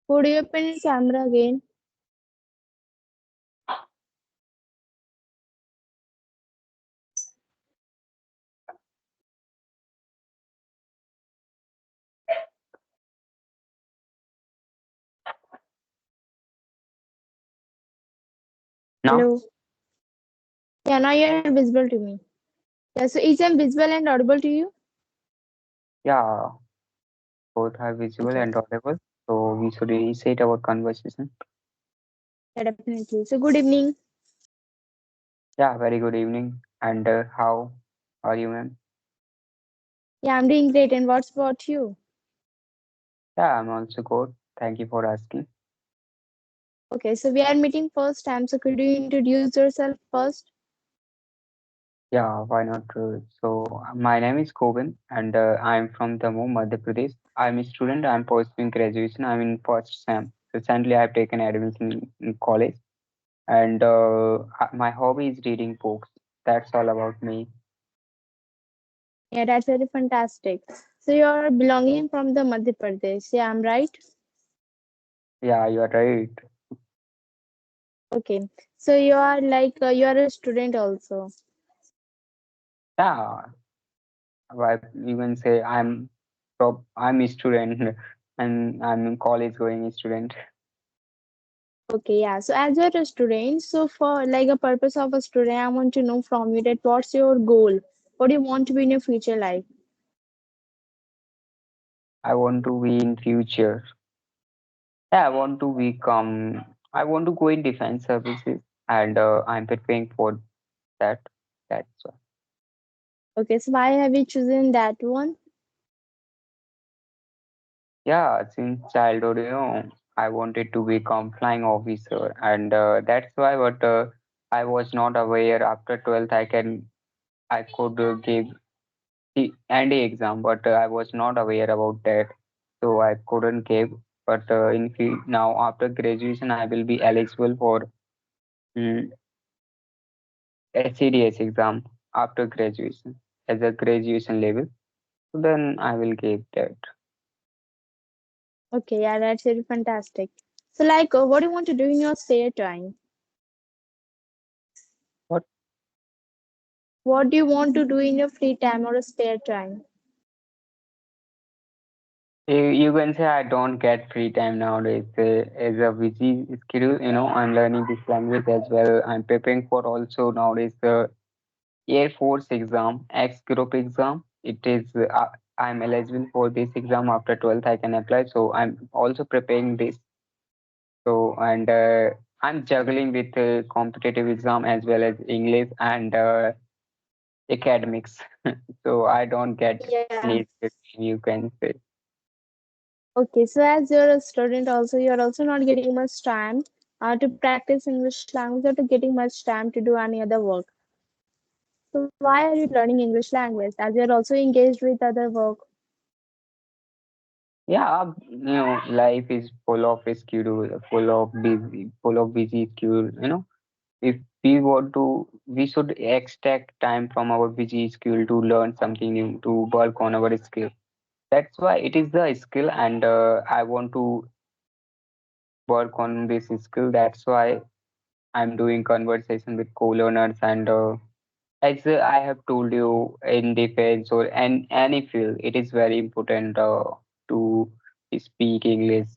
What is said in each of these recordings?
Could you open your camera again? Now? Hello. Yeah, now you're visible to me. Yeah, so is I'm visible and audible to you? Yeah, both are visual Okay. and audible. So we should initiate our conversation. Yeah, definitely. So good evening. Yeah, very good evening. And how are you, ma'am? Yeah, I'm doing great. And what's about you? Yeah, I'm also good. Thank you for asking. Okay, so we are meeting first time. So could you introduce yourself first? Yeah, why not? My name is Koban, and I'm from Damoh, Madhya Pradesh. I'm a student. I'm pursuing graduation. I'm in first sem. Recently, I've taken admission in college, and my hobby is reading books. That's all about me. Yeah, that's very fantastic. So you're belonging from the Madhya Pradesh. Yeah, I'm right. Yeah, you are right. Okay. So you are like you are a student also. Yeah, you can say I'm a student and I'm a college going student. Okay, yeah. So as you're a student, so for like a purpose of a student, I want to know from you that what's your goal? What do you want to be in your future life? I want to be in future. Yeah, I want to go in defense services and I'm preparing for that. That's why. Okay, so why have you chosen that one? Yeah, since childhood, I wanted to become flying officer and that's why but I was not aware after 12th I could give the ND exam, but I was not aware about that, so I couldn't give. But now after graduation, I will be eligible for mm, SCDS exam after graduation as a graduation level. So then I will give that. Okay, yeah, that's very fantastic. So like, what do you want to do in your spare time? What What do you want to do in your free time or a spare time? you can say I don't get free time nowadays. As a busy schedule, I'm learning this language as well. I'm preparing for also nowadays the Air Force exam, X group exam. I'm eligible for this exam after 12th. I can apply. So I'm also preparing this. So and I'm juggling with competitive exam as well as English and academics. So I don't get Yeah. any free time, you can say. Okay, so as you're a student also, you're also not getting much time to practice English language or to getting much time to do any other work. So why are you learning English language as you're also engaged with other work? Yeah, life is full of schedule, full of busy schedule. If we want to, we should extract time from our busy schedule to learn something new, to work on our skill. That's why it is the skill, and I want to work on this skill. That's why I'm doing conversation with co-learners, and as I have told you, in defense or any field, it is very important to speak English.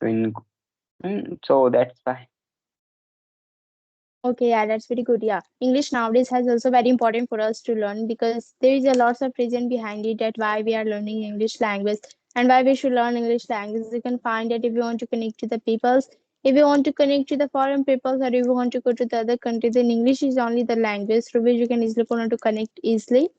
So that's why. Okay, yeah, that's very good. Yeah, English nowadays has also very important for us to learn because there is a lots of reason behind it that why we are learning English language and why we should learn English language. You can find that if you want to connect to the peoples, if you want to connect to the foreign peoples, or if you want to go to the other countries, then English is only the language through which you can easily go on to connect easily.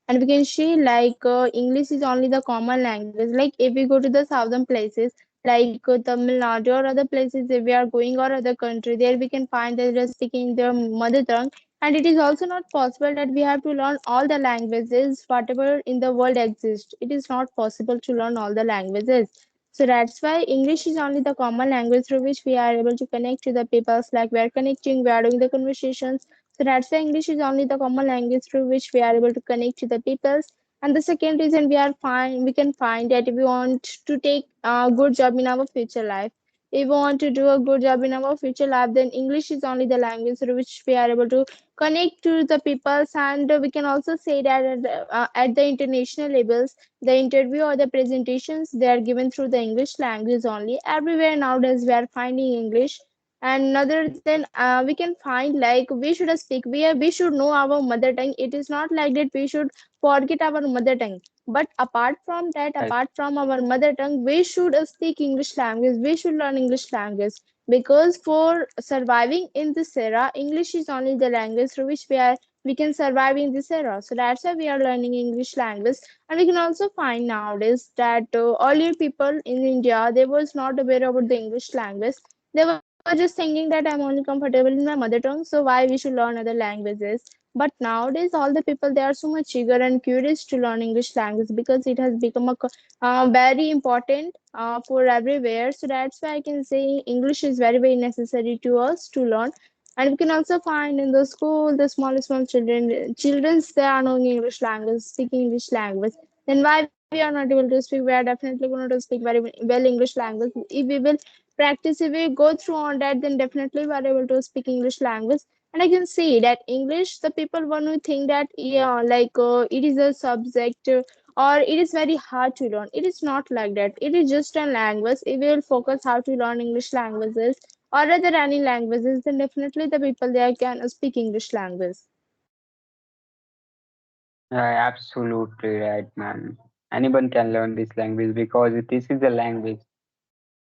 And we can see like English is only the common language. Like if we go to the southern places like Tamil Nadu or other places if we are going or other country, there we can find that they're speaking their mother tongue. And it is also not possible that we have to learn all the languages whatever in the world exists. It is not possible to learn all the languages. So that's why English is only the common language through which we are able to connect to the peoples. Like we are connecting, we are doing the conversations. So that's why English is only the common language through which we are able to connect to the peoples. And the second reason we can find that if we want to take a good job in our future life, if we want to do a good job in our future life, then English is only the language through which we are able to connect to the peoples. And we can also say that at the international levels, the interview or the presentations, they are given through the English language only. Everywhere nowadays we are finding English. And other than we can find like we should speak, we should know our mother tongue. It is not like that we should forget our mother tongue, but apart from that, Right. apart from our mother tongue, we should speak English language. We should learn English language, because for surviving in this era, English is only the language through which we can survive in this era. So that's why we are learning English language. And we can also find nowadays that earlier people in India, they was not aware about the English language. They were just thinking that I'm only comfortable in my mother tongue, so why we should learn other languages. But nowadays, all the people, they are so much eager and curious to learn English language, because it has become very important for everywhere. So that's why I can say English is very, very necessary to us to learn. And we can also find in the school, the small children's, they are knowing English language, speaking English language. Then why we are not able to speak? We are definitely going to speak very well English language. If we will practice, if we go through on that, then definitely we are able to speak English language. And I can see that English, the people want to think that, yeah, like it is a subject or it is very hard to learn. It is not like that. It is just a language. If we will focus how to learn English languages or other any languages, then definitely the people there can speak English language. Absolutely right, man. Anyone can learn this language because this is a language,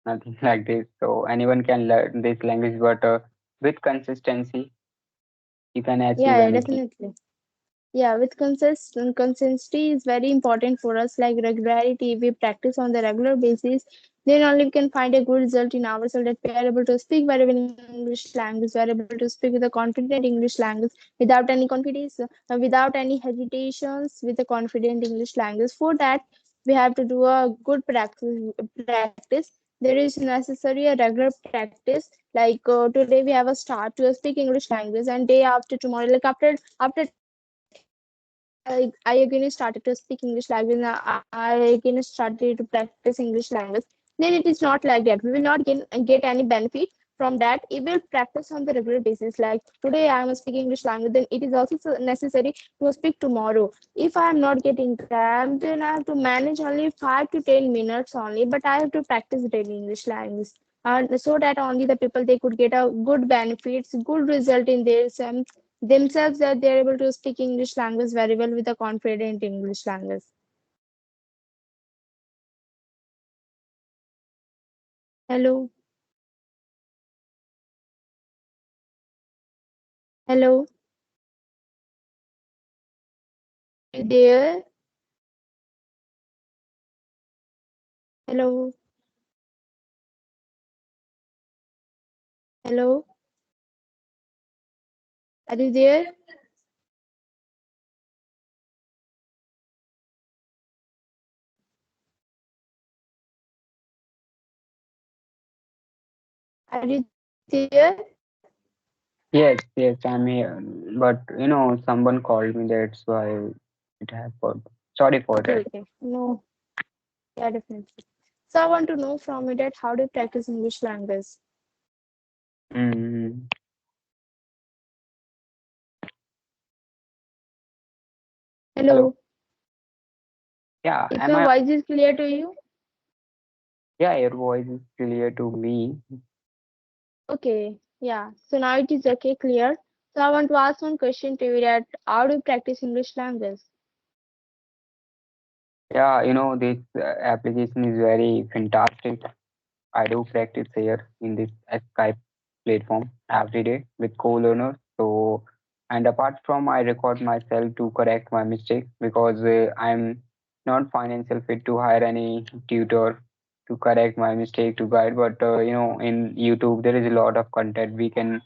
nothing like this. So anyone can learn this language, but with consistency, you can achieve Yeah, yeah, anything. definitely. Yeah, with consistency is very important for us, like regularity. If we practice on the regular basis, then only we can find a good result in ourselves, that we are able to speak very well English language, we are able to speak with a confident English language without any confidence, without any hesitations, with a confident English language. For that, we have to do a good practice. There is necessary a regular practice. Like today we have a start to speak English language, and day after tomorrow, like after 10 days, I again started to speak English language. I again started to practice English language. Then it is not like that. We will not get any benefit from that. It will practice on the regular basis. Like today I am speaking English language, then it is also necessary to speak tomorrow. If I am not getting time, then I have to manage only 5 to 10 minutes only, but I have to practice daily English language. So that only the people, they could get a good benefits, good result in their themselves, that they're able to speak English language very well with a confident English language. Hello, hello, are you there? Hello, hello, are you there? Are you there? Yes, yes, I'm here. But someone called me. That's why it happened. Sorry for Okay, that. okay. No, yeah, definitely. So I want to know from you that how do you practice English language? Mm, hello. Hello, Yeah, if am my I? voice is clear to you? Yeah, your voice is clear to me. Okay, yeah. So now it is okay, clear. So I want to ask one question to you, that how do you practice English language? Yeah, this application is very fantastic. I do practice here in this Skype platform every day with co-learners. So, and apart from, I record myself to correct my mistakes because I'm not financial fit to hire any tutor to correct my mistake to guide. But in YouTube there is a lot of content. We can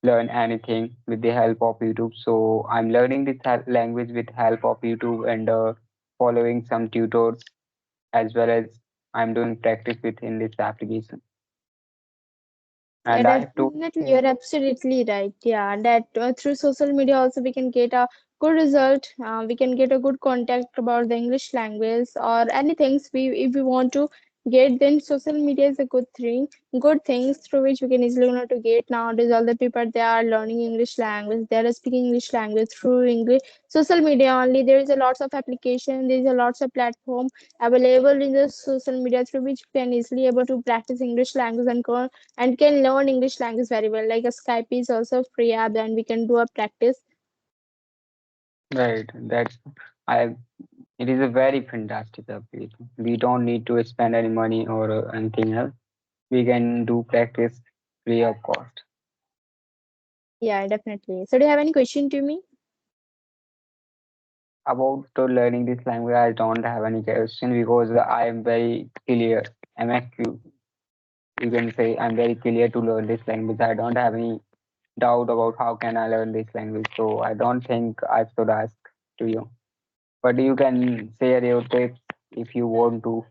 learn anything with the help of YouTube. So I'm learning this language with help of YouTube and following some tutors as well as I'm doing practice within this application. Yeah, And I have to, definitely, you're absolutely right. Yeah, that through social media also we can get a good result. We can get a good contact about the English language or anything we if we want to get, then social media is a good things through which we can easily learn to get. Nowadays, all the people they are learning English language, they are speaking English language through English social media only. There is a lots of application, there is a lots of platform available in the social media through which we can easily able to practice English language and can learn English language very well. Like a Skype is also free app, and we can do a practice. Right. That's I. It is a very fantastic application. We don't need to spend any money or anything else. We can do practice free of cost. Yeah, definitely. So, do you have any question to me? About learning this language, I don't have any question because I am very clear. I'm actually, you can say I'm very clear to learn this language. I don't have any doubt about how can I learn this language. So I don't think I should ask to you. But you can share your tips if you want to.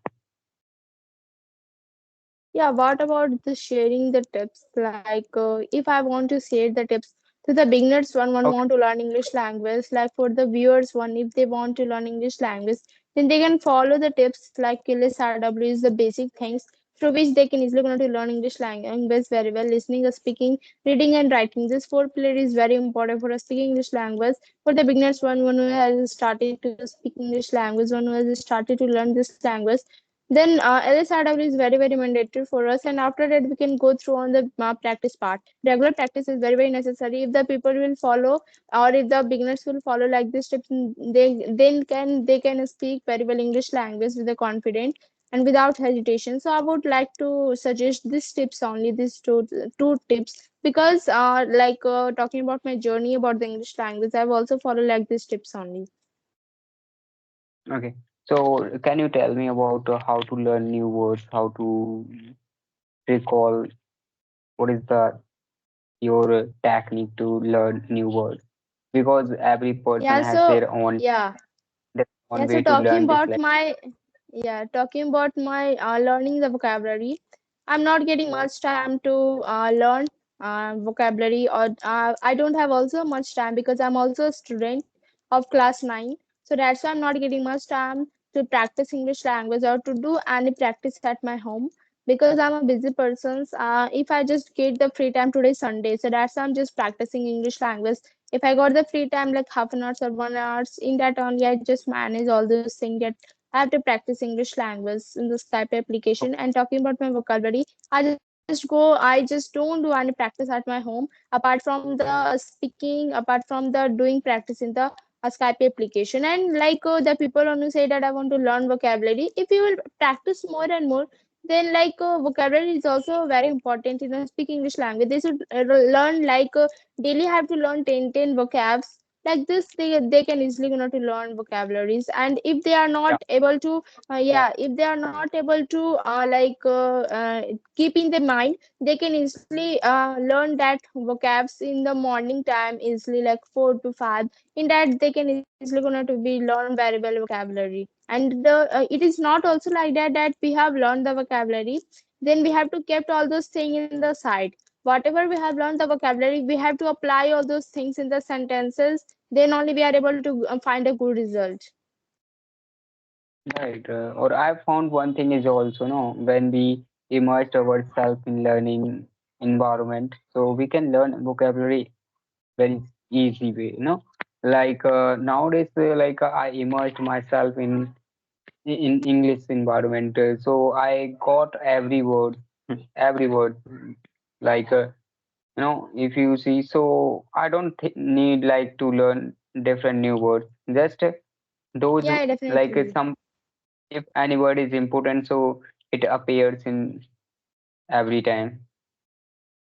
Yeah, what about the sharing the tips? Like, if I want to share the tips to the beginners one Okay. want to learn English language, like for the viewers one, if they want to learn English language, then they can follow the tips like LSRW is the basic things through which they can easily going to learn English language very well. Listening, speaking, reading, and writing. This four pillar is very important for us speaking English language. For the beginners one who has started to speak English language, one who has started to learn this language, then LSRW is very mandatory for us, and after that we can go through on the practice part. Regular practice is very necessary. If the people will follow, or if the beginners will follow like this tips, they can speak very well English language with the confidence and without hesitation. So I would like to suggest these tips only, these two tips, because talking about my journey about the English language, I've also followed like these tips only. Okay. So can you tell me about how to learn new words, how to recall, what is the your technique to learn new words? Because every person Yeah. has So yeah. their own Yeah, so way to talking learn this about language. my talking about my learning the vocabulary, I'm not getting much time to learn vocabulary, or I don't have also much time because I'm also a student of class 9. So that's why I'm not getting much time to practice English language or to do any practice at my home because I'm a busy person. If I just get the free time today Sunday, so that's why I'm just practicing English language. If I got the free time like half an hour or 1 hour, in that only I just manage all those things that I have to practice English language in the Skype application. And talking about my vocabulary, I just don't do any practice at my home apart from the speaking, apart from the doing practice in the Skype application. And the people only say that I want to learn vocabulary. If you will practice more and more, then vocabulary is also very important in a speak English language. They should learn daily have to learn 10 vocabs like this. They can easily to learn vocabularies, and if they are Yeah. not able to if they are not able to keep in their mind, they can easily learn that vocabs in the morning time easily, like 4 to 5. In that they can easily to be learn very well vocabulary. And it is not also like that we have learned the vocabulary, then we have to kept all those things in the side. Whatever we have learned the vocabulary, we have to apply all those things in the sentences, then only we are able to find a good result. Right. Or I found one thing is also no when we immerse ourselves in learning environment, so we can learn vocabulary very easy way. Like nowadays, I immersed myself in English environment, so I got every word, every word. Like if you see, so I don't need like to learn different new words. Just those Yeah, like definitely. some if any word is important, so it appears in every time.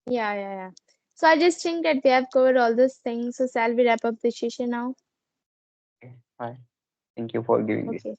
Yeah. So I just think that we have covered all those things. So shall we wrap up the session now? Okay, bye. Thank you for giving this. Okay.